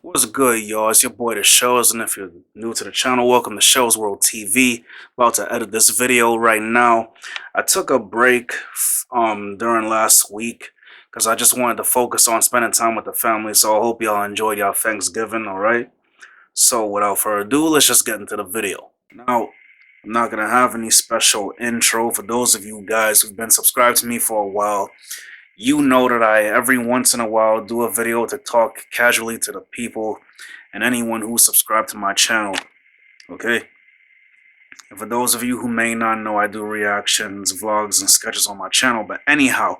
What's good, y'all? It's your boy, The Shows, and if you're new to the channel, welcome to Shows World TV. About to edit this video right now. I took a break during last week because I just wanted to focus on spending time with the family. So I hope y'all enjoyed y'all Thanksgiving, all right? So without further ado, let's just get into the video. Now, I'm not gonna have any special intro for those of you guys who've been subscribed to me for a while. You know that I, every once in a while, do a video to talk casually to the people and anyone who subscribed to my channel, okay? And for those of you who may not know, I do reactions, vlogs, and sketches on my channel. But anyhow,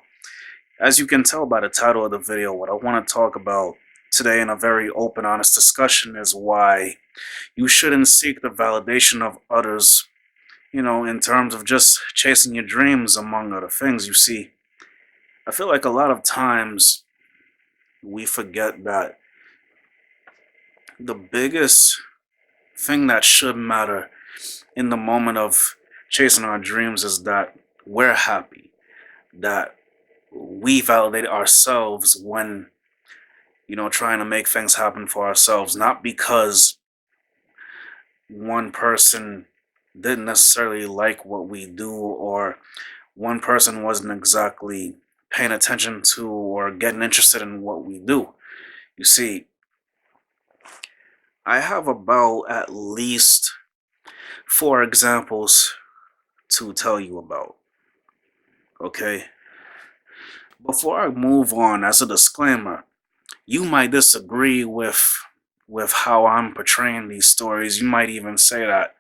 as you can tell by the title of the video, what I want to talk about today in a very open, honest discussion is why you shouldn't seek the validation of others, you know, in terms of just chasing your dreams, among other things. You see, I feel like a lot of times we forget that the biggest thing that should matter in the moment of chasing our dreams is that we're happy, that we validate ourselves when, you know, trying to make things happen for ourselves, not because one person didn't necessarily like what we do or one person wasn't exactly paying attention to or getting interested in what we do. You see, I have about at least 4 examples to tell you about. Okay? Before I move on, as a disclaimer, you might disagree with how I'm portraying these stories. You might even say that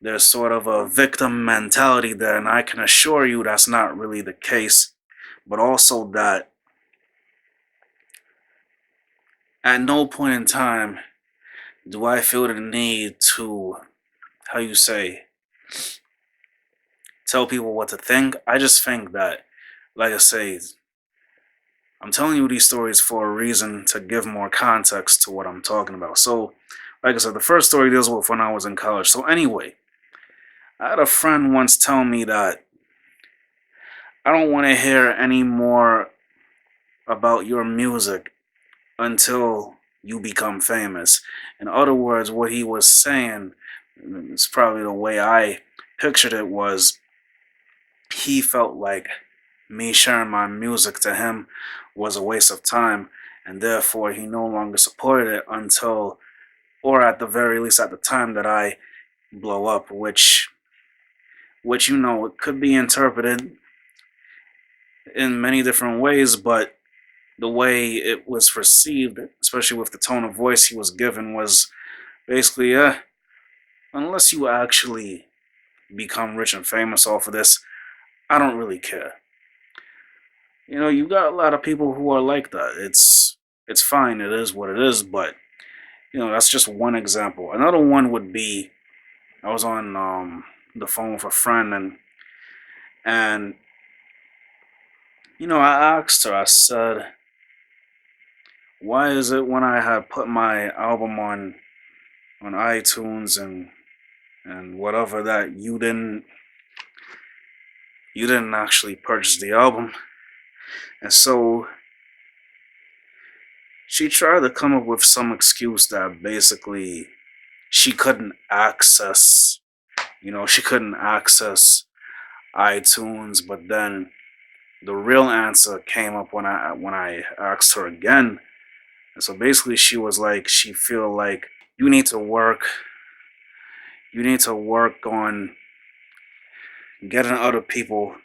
there's sort of a victim mentality there, and I can assure you that's not really the case. But also that at no point in time do I feel the need to, how you say, tell people what to think. I just think that, like I say, I'm telling you these stories for a reason, to give more context to what I'm talking about. So, like I said, the first story deals with when I was in college. So anyway, I had a friend once tell me that I don't want to hear any more about your music until you become famous. In other words, what he was saying, it's probably the way I pictured it, was he felt like me sharing my music to him was a waste of time, and therefore he no longer supported it until, or at the very least at the time that I blow up, which you know, it could be interpreted in many different ways, but the way it was received, especially with the tone of voice he was given, was basically, unless you actually become rich and famous off of this, I don't really care. You know, you got a lot of people who are like that. It's fine, it is what it is, but you know, that's just one example. Another one would be, I was on the phone with a friend, and you know, I asked her, I said, why is it when I had put my album on iTunes and whatever, that you didn't actually purchase the album? And so she tried to come up with some excuse that basically she couldn't access, you know, she couldn't access iTunes. But then the real answer came up when I asked her again. And so basically she was like, she feel like you need to work on getting other people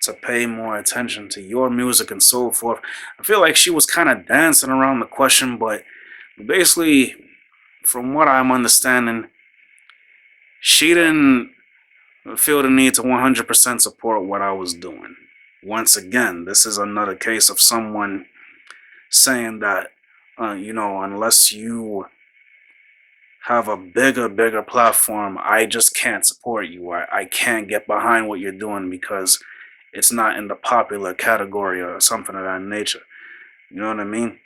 to pay more attention to your music and so forth. I feel like she was kind of dancing around the question, but basically, from what I'm understanding, she didn't feel the need to 100% support what I was doing. Once again, this is another case of someone saying that, you know, unless you have a bigger platform, I just can't support you. I can't get behind what you're doing because it's not in the popular category or something of that nature. You know what I mean?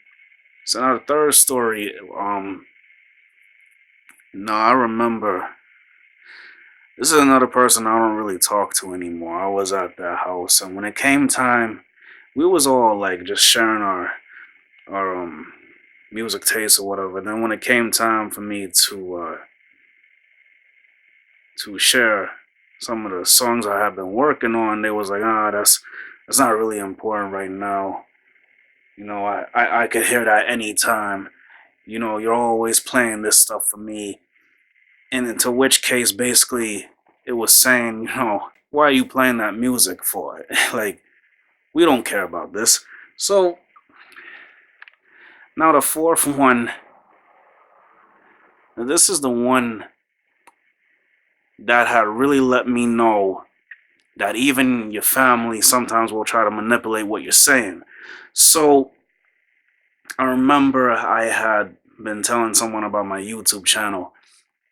So now the third story, no, I remember, this is another person I don't really talk to anymore. I was at their house, and when it came time, we was all like just sharing our music taste or whatever. Then when it came time for me to share some of the songs I have been working on, they was like, ah, that's not really important right now. You know, I could hear that anytime. You know, you're always playing this stuff for me. And into which case, basically, it was saying, you know, why are you playing that music for? Like, we don't care about this. So now the fourth one, this is the one that had really let me know that even your family sometimes will try to manipulate what you're saying. So I remember I had been telling someone about my YouTube channel,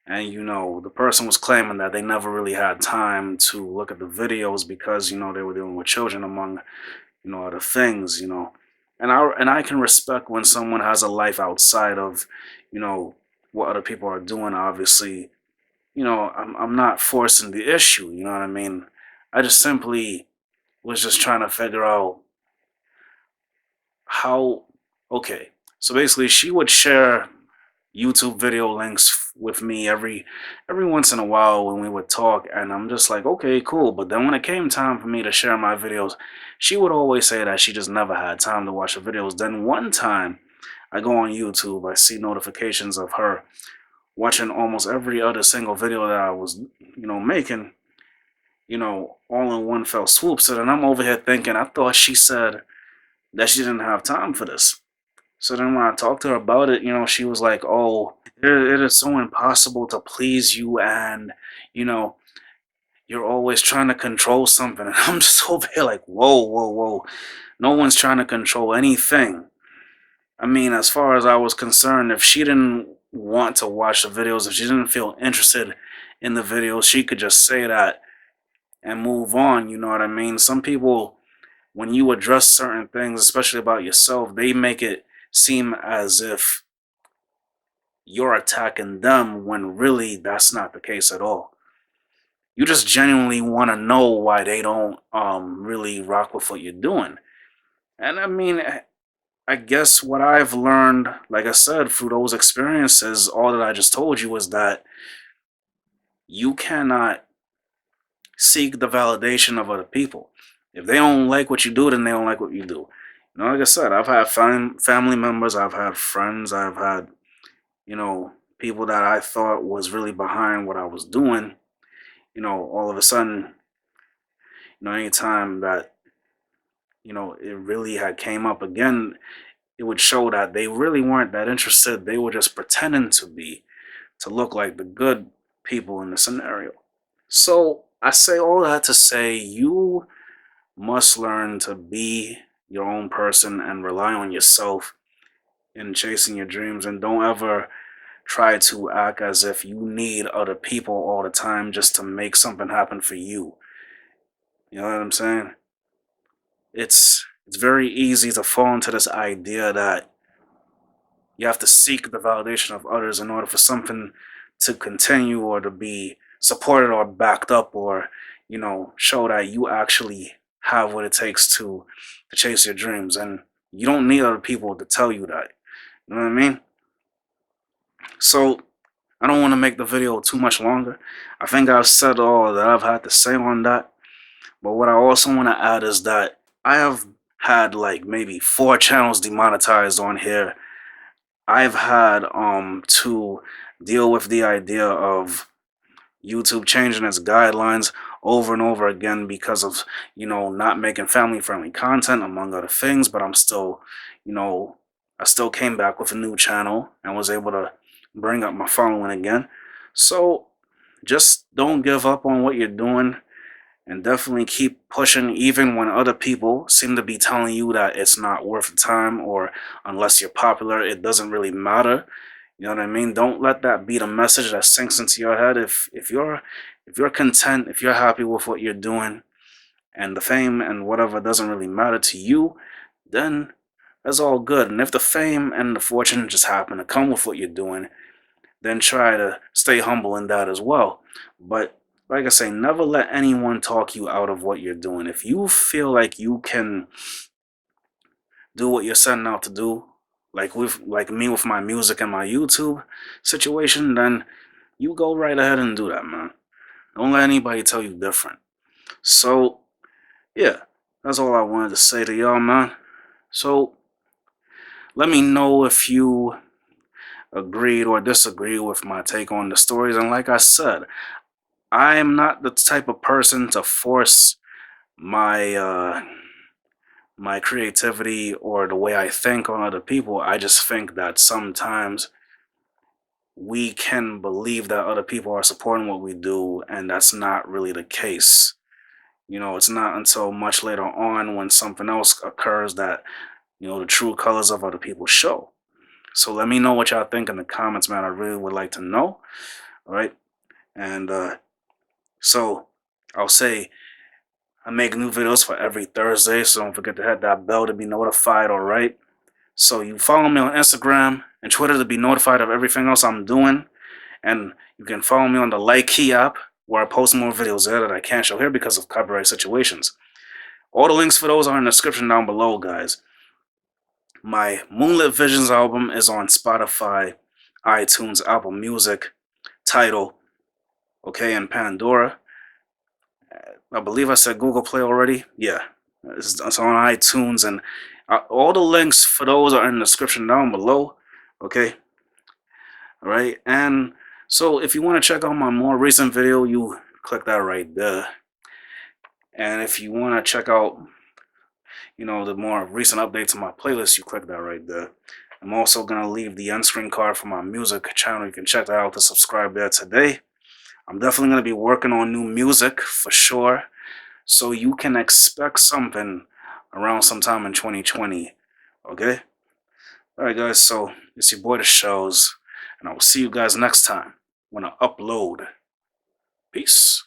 and you know, the person was claiming that they never really had time to look at the videos because, you know, they were dealing with children among, you know, other things, you know. And I can respect when someone has a life outside of, you know, what other people are doing. Obviously, you know, I'm not forcing the issue, you know what I mean? I just simply was just trying to figure out how. Okay, so basically she would share YouTube video links with me every once in a while when we would talk, and I'm just like, okay, cool. But then when it came time for me to share my videos, she would always say that she just never had time to watch the videos. Then one time I go on YouTube, I see notifications of her watching almost every other single video that I was, you know, making, you know, all in one fell swoop. So then I'm over here thinking, I thought she said that she didn't have time for this. So then when I talked to her about it, you know, she was like, oh, it is so impossible to please you, and, you know, you're always trying to control something. And I'm just over here like, whoa, whoa, whoa. No one's trying to control anything. I mean, as far as I was concerned, if she didn't want to watch the videos, if she didn't feel interested in the videos, she could just say that and move on. You know what I mean? Some people, when you address certain things, especially about yourself, they make it seem as if you're attacking them when really that's not the case at all. You just genuinely want to know why they don't really rock with what you're doing. And I mean, I guess what I've learned, like I said, through those experiences, all that I just told you is that you cannot seek the validation of other people. If they don't like what you do, then they don't like what you do. You know, like I said, I've had family members, I've had friends, I've had, you know, people that I thought was really behind what I was doing. You know, all of a sudden, you know, anytime that, you know, it really had came up again, it would show that they really weren't that interested. They were just pretending to be, to look like the good people in the scenario. So I say all that to say you must learn to be your own person and rely on yourself in chasing your dreams, and don't ever try to act as if you need other people all the time just to make something happen for you. You know what I'm saying? It's very easy to fall into this idea that you have to seek the validation of others in order for something to continue or to be supported or backed up, or, you know, show that you actually have what it takes to chase your dreams. And you don't need other people to tell you that. You know what I mean? So I don't want to make the video too much longer. I think I've said all that I've had to say on that. But what I also want to add is that I have had like maybe 4 channels demonetized on here. I've had to deal with the idea of YouTube changing its guidelines over and over again because of, you know, not making family friendly content, among other things. But I'm still, you know, I still came back with a new channel and was able to bring up my following again. So just don't give up on what you're doing, and definitely keep pushing even when other people seem to be telling you that it's not worth the time, or unless you're popular, it doesn't really matter. You know what I mean? Don't let that be the message that sinks into your head. If you're content, if you're happy with what you're doing, and the fame and whatever doesn't really matter to you, then that's all good. And if the fame and the fortune just happen to come with what you're doing, then try to stay humble in that as well. But like I say, never let anyone talk you out of what you're doing. If you feel like you can do what you're setting out to do, like me with my music and my YouTube situation, then you go right ahead and do that, man. Don't let anybody tell you different. So yeah, that's all I wanted to say to y'all, man. So let me know if you agreed or disagreed with my take on the stories. And like I said, I am not the type of person to force my my creativity or the way I think on other people. I just think that sometimes we can believe that other people are supporting what we do, and that's not really the case. You know, it's not until much later on when something else occurs that, you know, the true colors of other people show. So let me know what y'all think in the comments, man. I really would like to know. All right. And so I'll say I make new videos for every Thursday, so don't forget to hit that bell to be notified, all right? So you follow me on Instagram and Twitter to be notified of everything else I'm doing. And you can follow me on the LIKEE app, where I post more videos there that I can't show here because of copyright situations. All the links for those are in the description down below, guys. My Moonlit Visions album is on Spotify, iTunes, Apple Music, Tidal, okay, and Pandora. I believe I said Google Play already. Yeah, it's on iTunes, and all the links for those are in the description down below. Okay, all right. And so if you want to check out my more recent video, you click that right there. And if you want to check out, you know, the more recent updates to my playlist, you click that right there. I'm also gonna leave the end screen card for my music channel. You can check that out to subscribe there today. I'm definitely gonna be working on new music for sure. So you can expect something around sometime in 2020. Okay? Alright guys, so it's your boy The Shows, and I will see you guys next time when I upload. Peace.